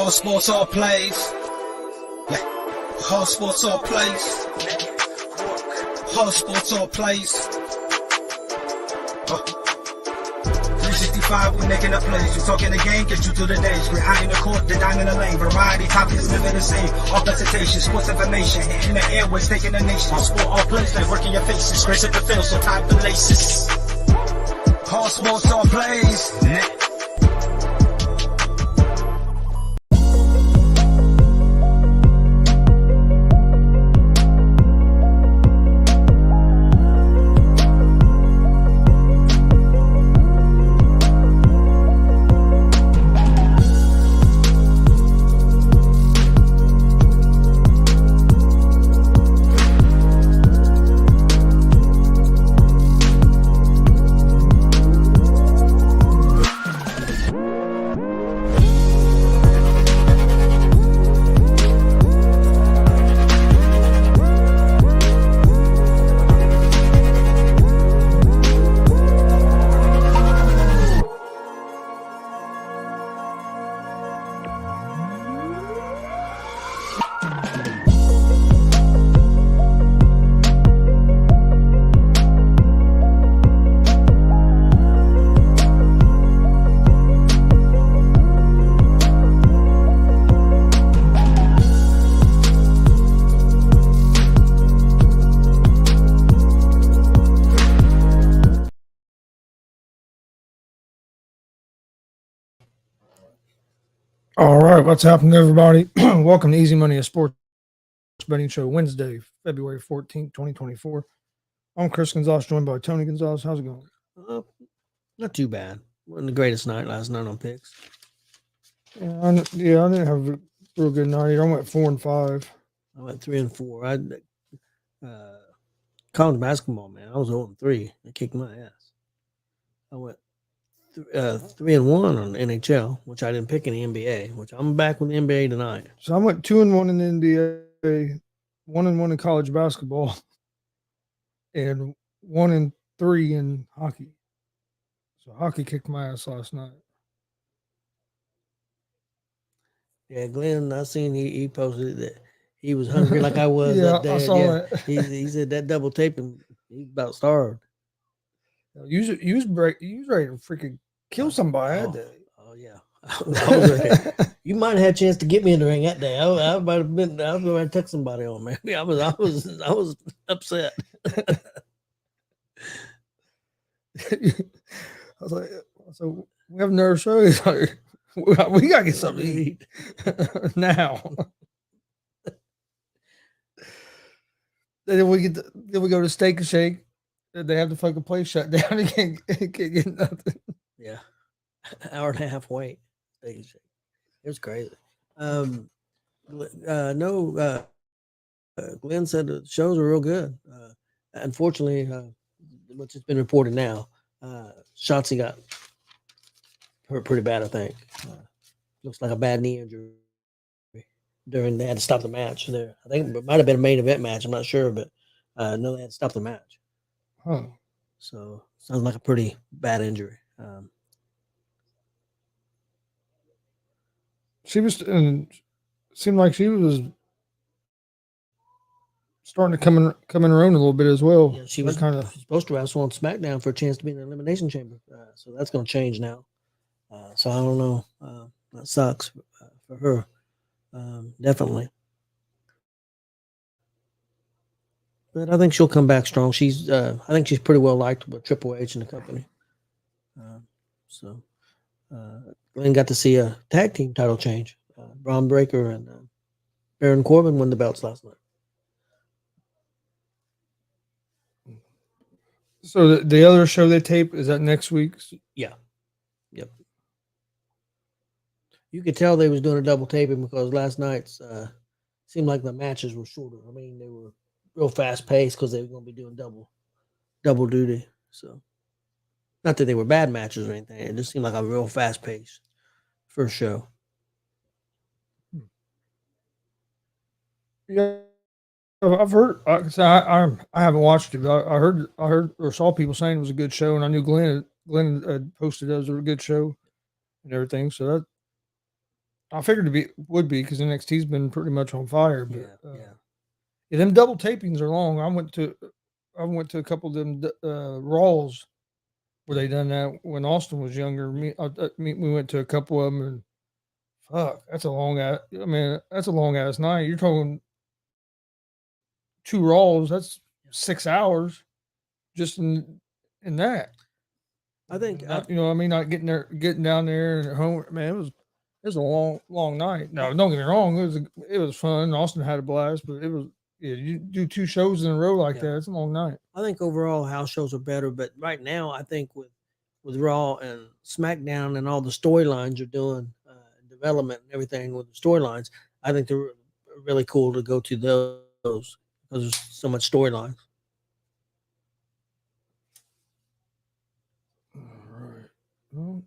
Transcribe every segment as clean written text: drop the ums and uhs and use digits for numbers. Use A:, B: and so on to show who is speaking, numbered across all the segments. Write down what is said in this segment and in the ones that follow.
A: All sports, all plays. Yeah. All sports, all plays. All sports, all plays. 365, we making up plays. We talking the game, get you through the days. We're high in the court, the dime in the lane. Variety topics living the same. All presentation, sports information. Hitting the airways, taking the nation. All sport, all plays, like working your faces. Grace at the field, so tie the laces. All sports, all plays.
B: All right, what's happening, everybody? Welcome to Easy Money, a sports betting show, Wednesday, February 14th, 2024. I'm Chris Gonzalez, joined by Tony Gonzalez. How's it going?
C: Not too bad. Wasn't the greatest night last night on picks.
B: Yeah, I didn't have a real good night. I went 4 and 5.
C: I went 3 and 4. College basketball, man. I was 0 and 3. They kicked my ass. I went 3 and 1 on NHL, which I didn't pick in the NBA. Which I'm back with the NBA tonight.
B: So I went 2 and 1 in the NBA, 1 and 1 in college basketball, and 1 and 3 in hockey. So hockey kicked my ass last night.
C: Yeah, Glenn, I seen he posted that he was hungry like I was
B: Yeah,
C: that day.
B: I saw that.
C: He said that double taping, he about starved.
B: You was ready to freaking kill somebody that day.
C: Oh yeah. I was ready. You might have had a chance to get me in the ring that day. I might have been. I was going to text somebody on me. I was upset.
B: I was like, so we have another show. He's like, we gotta get something to eat now. Then we go to Steak and Shake. They have the fucking place shut down. You can't get nothing.
C: Yeah, hour and a half wait. Steak and Shake. It was crazy. Glenn said the shows are real good. Unfortunately, what's just been reported now, Shotzi got hurt pretty bad, I think. Looks like a bad knee injury. They had to stop the match there. I think it might have been a main event match. I'm not sure, but no, they had to stop the match.
B: Huh.
C: So sounds like a pretty bad injury.
B: Seemed like she was starting to come in her own a little bit as well.
C: Yeah, she was supposed to wrestle on SmackDown for a chance to be in the Elimination Chamber. So that's going to change now. So I don't know. That sucks for her. Definitely. But I think she'll come back strong. I think she's pretty well liked with Triple H and the company. Glenn got to see a tag team title change. Braun Breaker and Baron Corbin won the belts last night.
B: So the other show they tape, is that next week?
C: Yeah. Yep. You could tell they was doing a double taping because last night's seemed like the matches were shorter. I mean, they were real fast paced because they were going to be doing double duty. So, not that they were bad matches or anything. It just seemed like a real fast paced first show.
B: Yeah, I've heard. I haven't watched it. But I heard or saw people saying it was a good show, and I knew Glenn had posted it as a good show and everything. So I figured would be because NXT's been pretty much on fire. But
C: Yeah.
B: them double tapings are long. I went to a couple of them Raws where they done that when Austin was younger. We went to a couple of them, and fuck, that's a long ass. I mean, that's a long ass night. You're talking 2 Raws. That's 6 hours just in that.
C: I think
B: Not, I mean, not getting down there and at home. Man, it was a long night. No, don't get me wrong. It was fun. Austin had a blast, but it was you do 2 shows in a row like that. It's a long night.
C: I think overall house shows are better, but right now I think with Raw and SmackDown and all the storylines you're doing, development and everything with the storylines, I think they're really cool to go to those because there's so much storyline.
B: All right. Well,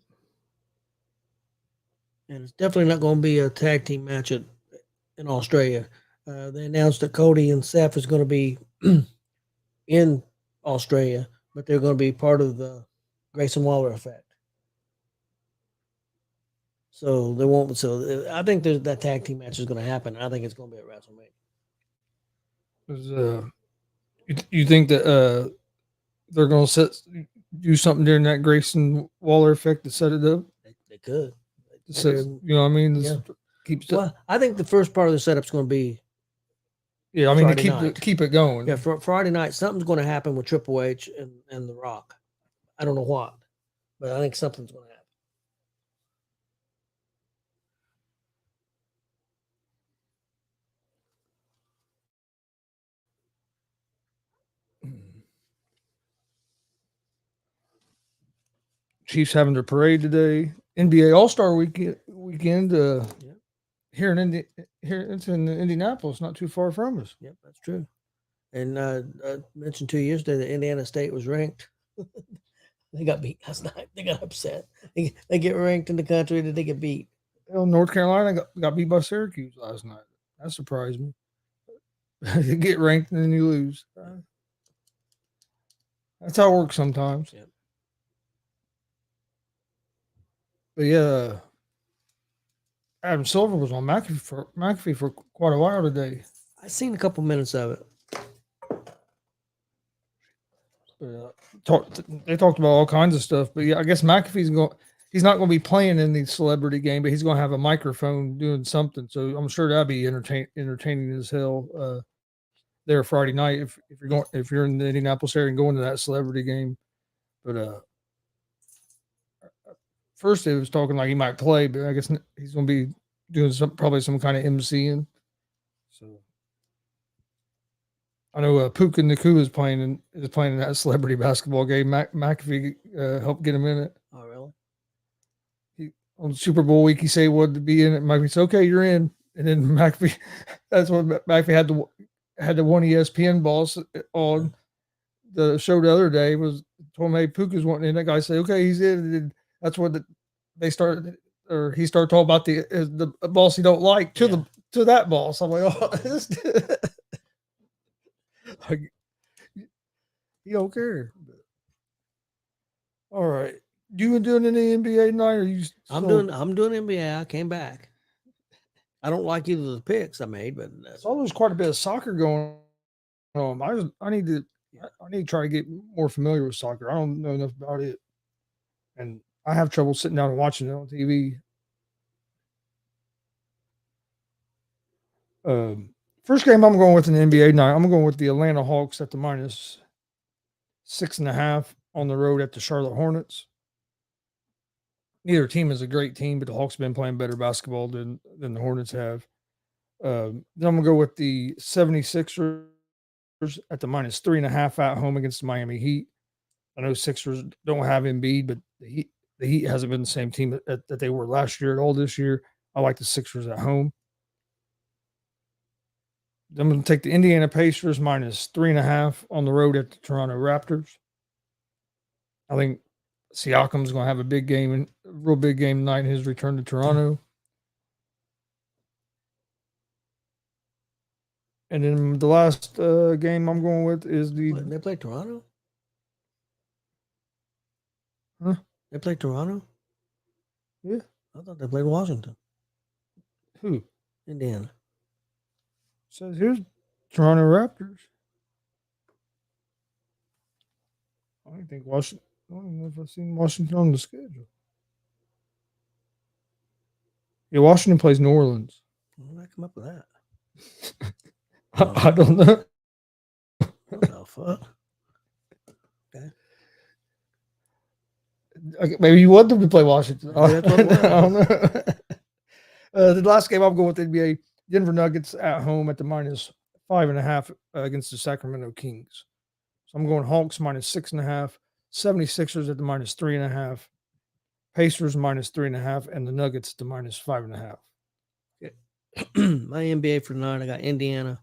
C: And it's definitely not going to be a tag team match in Australia. They announced that Cody and Seth is going to be in Australia, but they're going to be part of the Grayson Waller effect. So they won't. So I think that tag team match is going to happen. I think it's going to be at WrestleMania.
B: You think that they're going to do something during that Grayson Waller effect to set it up?
C: They could.
B: You know what I mean?
C: Yeah.
B: Well,
C: I think the first part of the setup's going to be.
B: Yeah, I mean
C: Friday
B: to keep it going.
C: Yeah, for Friday night, something's going to happen with Triple H and The Rock. I don't know what, but I think something's going to happen.
B: Chiefs having their parade today. NBA All-Star weekend. Here it's in Indianapolis, not too far from us.
C: Yep, that's true. And I mentioned to you yesterday that Indiana State was ranked. They got beat last night. They got upset. They get ranked in the country, then they get beat.
B: Well, North Carolina got beat by Syracuse last night. That surprised me. You get ranked and then you lose. That's how it works sometimes.
C: Yep.
B: But yeah, Adam Silver was on McAfee for quite a while today.
C: I seen a couple minutes of it.
B: They talked about all kinds of stuff, but yeah, I guess McAfee's he's not going to be playing in the celebrity game, but he's going to have a microphone doing something. So I'm sure that'd be entertaining as hell there Friday night if you're in the Indianapolis area and going to that celebrity game. But first it was talking like he might play, but I guess he's going to be doing probably some kind of MCing. So I know Puka Nakua is playing in that celebrity basketball game. McAfee helped get him in it.
C: Oh, really?
B: On Super Bowl week, he said he wanted to be in it. McAfee said, "Okay, you're in." And then McAfee, that's when McAfee had the one ESPN boss on the show the other day told him, "Hey, Puka's wanting in." That guy said, "Okay, he's in." And that's when he started talking about the boss he don't like to that boss. I'm like, oh, you don't care. All right. You been doing any NBA tonight? Or you?
C: I'm doing NBA. I came back. I don't like either of the picks I made, but
B: so there's quite a bit of soccer going on. I need to try to get more familiar with soccer. I don't know enough about it, and I have trouble sitting down and watching it on TV. First game I'm going with an NBA night. I'm going with the Atlanta Hawks at the -6.5 on the road at the Charlotte Hornets. Neither team is a great team, but the Hawks have been playing better basketball than the Hornets have. Then I'm going to go with the 76ers at the -3.5 at home against the Miami Heat. I know Sixers don't have Embiid, but the Heat hasn't been the same team that they were last year at all this year. I like the Sixers at home. I'm going to take the Indiana Pacers -3.5 on the road at the Toronto Raptors. I think Siakam's going to have a real big game tonight in his return to Toronto. And then the last game I'm going with is
C: they play Toronto?
B: Huh?
C: They play Toronto?
B: Yeah.
C: I thought they played Washington.
B: Who
C: Indiana.
B: says here's Toronto Raptors? I don't think Washington. I don't know if I've seen Washington on the schedule. Yeah, Washington plays New Orleans.
C: Where did I come up with that?
B: I don't know.
C: What the fuck?
B: Okay, maybe you want them to play Washington.
C: Maybe that's what it was.
B: I don't know. The last game I'll go with NBA Denver Nuggets at home at the -5.5 against the Sacramento Kings. So I'm going Hawks -6.5, 76ers at the -3.5, Pacers -3.5, and the Nuggets at the -5.5.
C: My NBA for tonight, I got Indiana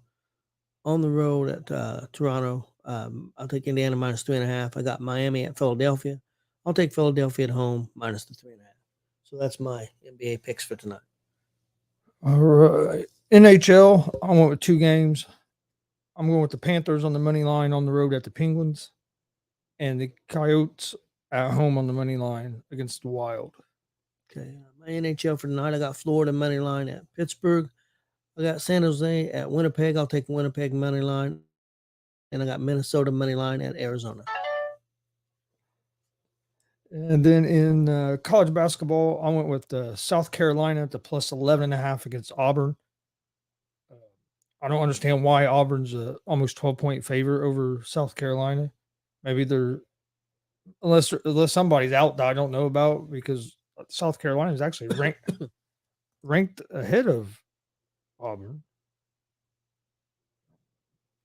C: on the road at Toronto. I'll take Indiana -3.5. I got Miami at Philadelphia. I'll take Philadelphia at home -3.5. So that's my NBA picks for tonight.
B: All right. NHL, I went with 2 games. I'm going with the Panthers on the money line on the road at the Penguins, and the Coyotes at home on the money line against the Wild.
C: Okay, my NHL for tonight, I got Florida money line at Pittsburgh. I got San Jose at Winnipeg. I'll take Winnipeg money line, and I got Minnesota money line at Arizona.
B: And then in college basketball, I went with South Carolina at the +11.5 against Auburn. I don't understand why Auburn's a almost 12-point favorite over South Carolina. Maybe they're unless somebody's out that I don't know about, because South Carolina is actually ranked ahead of Auburn.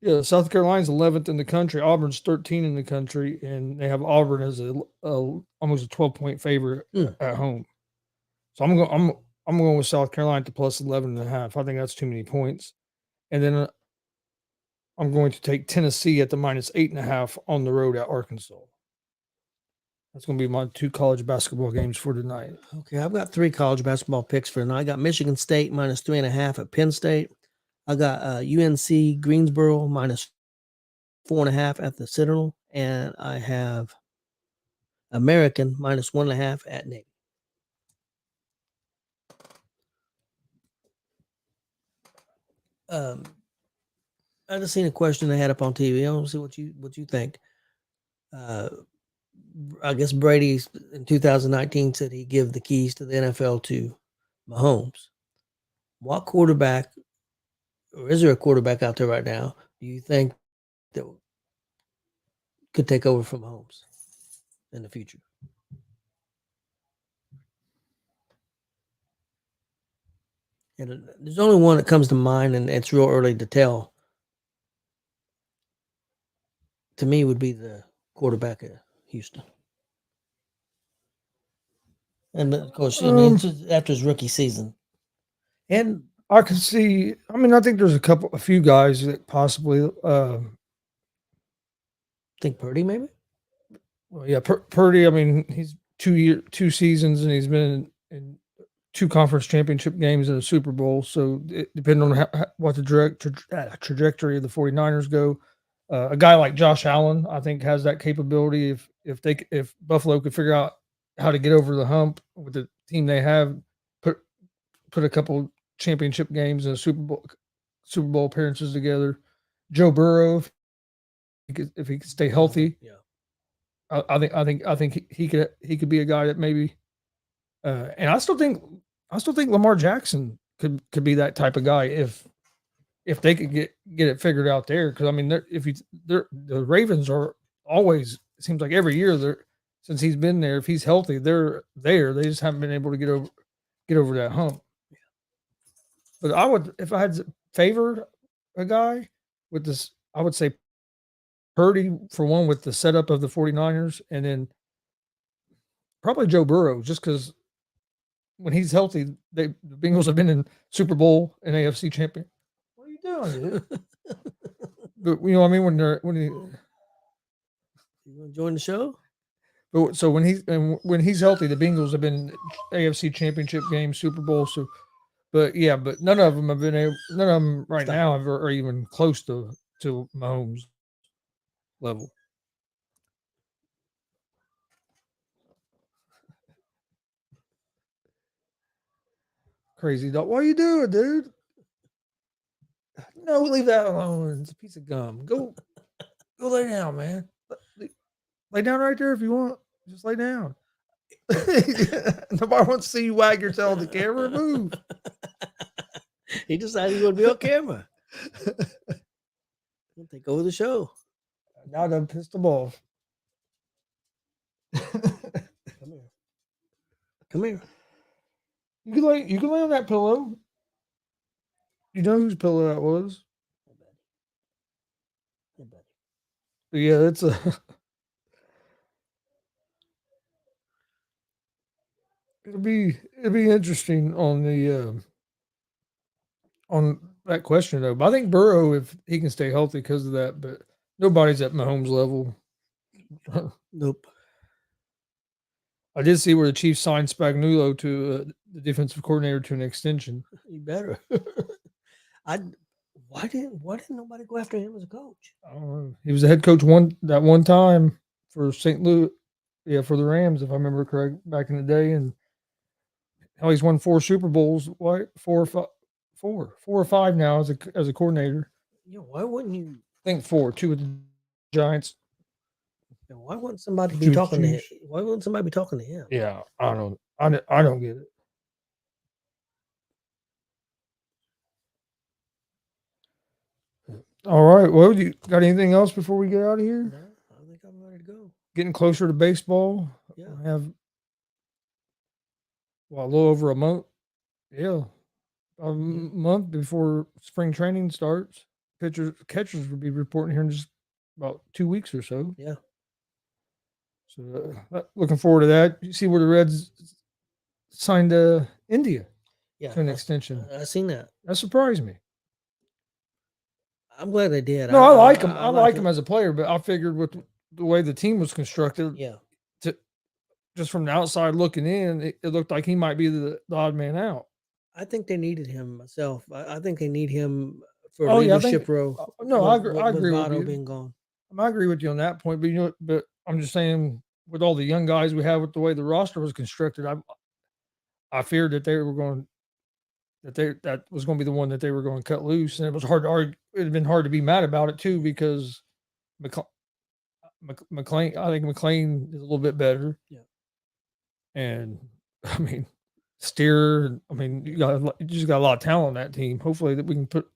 B: Yeah, South Carolina's 11th in the country. Auburn's 13 in the country, and they have Auburn as a almost a 12-point favorite at home. So I'm going with South Carolina to +11.5. I think that's too many points. And then I'm going to take Tennessee at the -8.5 on the road at Arkansas. That's going to be my 2 college basketball games for tonight.
C: Okay, I've got 3 college basketball picks for tonight. I got Michigan State -3.5 at Penn State. I got UNC Greensboro -4.5 at the Citadel, and I have American -1.5 at Navy. I just seen a question they had up on TV. I want to see what you think. I guess Brady in 2019 said he'd give the keys to the NFL to Mahomes. What quarterback, or is there a quarterback out there right now, do you think that could take over from Mahomes in the future? And there's only one that comes to mind, and it's real early to tell. To me, would be the quarterback at Houston. And of course, I mean, it's after his rookie season.
B: And I could see. I mean, I think there's a few guys that possibly.
C: Think Purdy, maybe.
B: Well, yeah, Purdy. I mean, he's 2 seasons, and he's been in 2 conference championship games and a Super Bowl. So it depending on what the trajectory of the 49ers go. A guy like Josh Allen, I think, has that capability. If Buffalo could figure out how to get over the hump with the team they have, put a couple championship games and Super Bowl appearances together. Joe Burrow, if he could stay healthy, I think he could be a guy that maybe. And I still think Lamar Jackson could be that type of guy if they could get it figured out there. Because I mean, the Ravens are always, it seems like every year since he's been there, if he's healthy, they're there. They just haven't been able to get over that hump. But I would, if I had to favor a guy with this, I would say Purdy for one, with the setup of the 49ers, and then probably Joe Burrow, just because when he's healthy, the Bengals have been in Super Bowl and AFC champion. What are you doing, dude? But you know what I mean,
C: You want to join the show?
B: But so when he's healthy, the Bengals have been AFC Championship game, Super Bowl. So, but none of them have been able. None of them right now are even close to Mahomes level. Crazy dog. What are you doing, dude? No, leave that alone. It's a piece of gum. Go lay down, man. Lay down right there if you want. Just lay down. Nobody wants to see you wag your tail at the camera. Move.
C: He decided he would be on camera. He'll take over the show.
B: Now I done pissed them off.
C: Come here. Come here.
B: You can lay on that pillow. You know whose pillow that was?
C: Hey, buddy.
B: But yeah, it's a. It'll be interesting on the on that question though. But I think Burrow, if he can stay healthy because of that, but nobody's at Mahomes' level.
C: Nope.
B: I did see where the Chiefs signed Spagnuolo to the defensive coordinator to an extension.
C: You better. Why didn't nobody go after him as a coach?
B: I don't know. He was the head coach one time for St. Louis, for the Rams, if I remember correct, back in the day, and how he's won 4 Super Bowls. What 4 or 5 now as a coordinator.
C: Why wouldn't you?
B: I think 4, 2 with the Giants.
C: Why wouldn't somebody be talking to him? Why wouldn't somebody be talking to him?
B: Yeah, I don't get it. All right. Well, you got anything else before we get out of here?
C: No, I think I'm ready to go.
B: Getting closer to baseball.
C: Yeah.
B: I have a little over a month. Yeah. A month before spring training starts. Catchers will be reporting here in just about 2 weeks or so.
C: Yeah.
B: So looking forward to that. You see where the Reds signed India to an extension.
C: I seen that.
B: That surprised me.
C: I'm glad they did.
B: No, I like him. I like him as a player, but I figured with the way the team was constructed, just from the outside looking in, it looked like he might be the odd man out.
C: I think they needed him myself. I think they need him for a leadership role.
B: I agree with you.
C: Being gone.
B: I agree with you on that point, but but I'm just saying with all the young guys we have, with the way the roster was constructed, I feared that they were going that was going to be the one that they were going to cut loose, and it was hard to argue. It'd been hard to be mad about it too, because McLean, I think McLean is a little bit better.
C: Yeah.
B: And I mean, Steer, you just got a lot of talent on that team. Hopefully that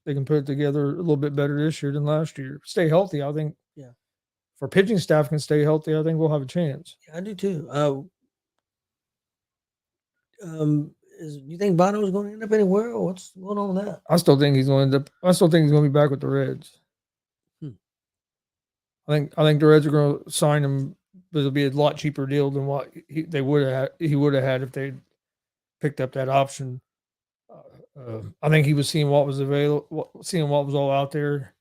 B: they can put it together a little bit better this year than last year. Stay healthy, I think.
C: Yeah.
B: If our pitching staff can stay healthy, I think we'll have a chance.
C: Yeah, I do too. You think Bono's going to end up anywhere, or what's going on with that?
B: I still think he's going to be back with the Reds. I think the Reds are going to sign him, but it'll be a lot cheaper deal than what he would have had if they picked up that option. I think he was seeing what was available, seeing what was all out there.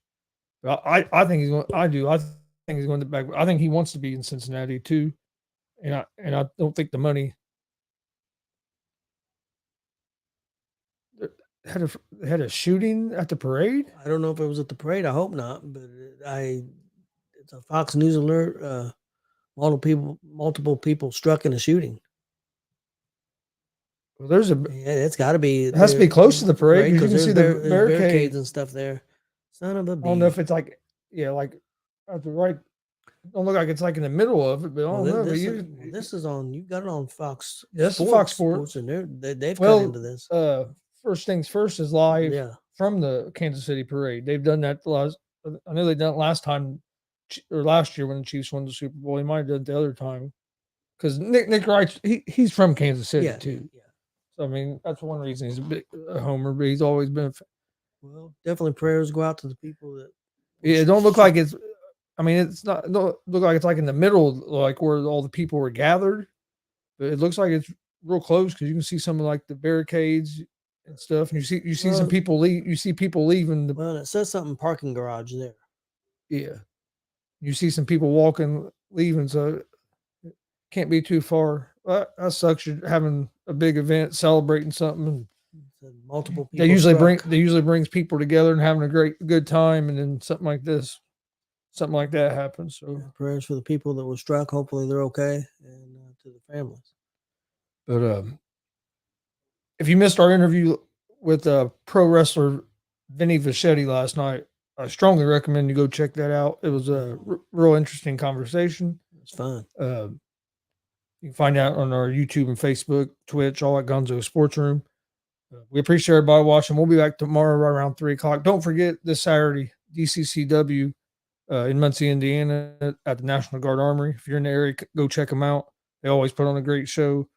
B: I think he's going. I think he's going to back. I think he wants to be in Cincinnati too, and I don't think the money. Had a shooting at the parade.
C: I don't know if it was at the parade. I hope not, but it's a Fox News alert. Multiple people struck in a shooting.
B: Well,
C: it's got to be.
B: It has to be close to the parade because you can see the
C: barricades and stuff there. Son of a bee.
B: I don't know if it's like at the right. Don't look like it's like in the middle of it, but I don't know.
C: This is on. You got it on Fox.
B: Yes, Fox Sports,
C: and they've cut into this.
B: First Things First is live from the Kansas City parade. They've done that I know they done it last time or last year when the Chiefs won the Super Bowl. He might have done it the other time because Nick Wright, he's from Kansas City too.
C: Yeah.
B: So I mean that's one reason he's a homer, but he's always been.
C: Well, definitely prayers go out to the people that.
B: Yeah, it don't look like it's. I mean, it's not. It don't look like it's like in the middle, like where all the people were gathered. But it looks like it's real close because you can see some of like the barricades and stuff, and you see some people leave. You see people leaving.
C: Well, it says something parking garage there.
B: Yeah, you see some people leaving, so it can't be too far. That sucks. You're having a big event, celebrating something, and
C: multiple people.
B: They usually brings people together and having a good time, and then something like that happens. So
C: prayers for the people that were struck. Hopefully they're okay, and to the families.
B: But if you missed our interview with pro wrestler Vinny Vachetti last night, I strongly recommend you go check that out. It was a real interesting conversation.
C: It's fun.
B: You can find out on our YouTube and Facebook, Twitch, all at Gonzo Sports Room. We appreciate everybody watching. We'll be back tomorrow right around 3 o'clock. Don't forget this Saturday, DCCW in Muncie, Indiana at the National Guard Armory. If you're in the area, go check them out. They always put on a great show.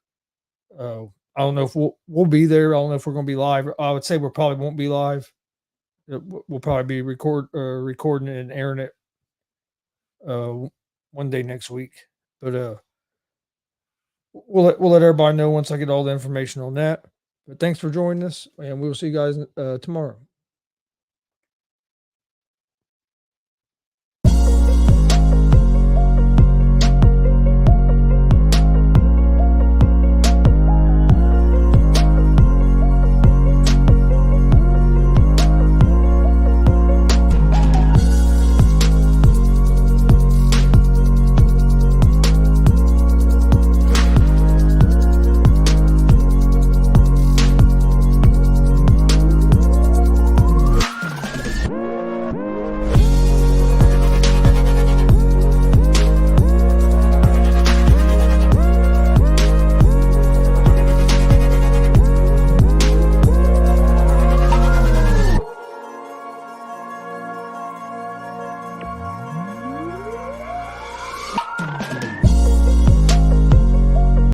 B: I don't know if we'll be there. I don't know if we're going to be live. I would say we probably won't be live. We'll probably be recording it and airing it one day next week. But we'll let everybody know once I get all the information on that. But thanks for joining us, and we'll see you guys tomorrow.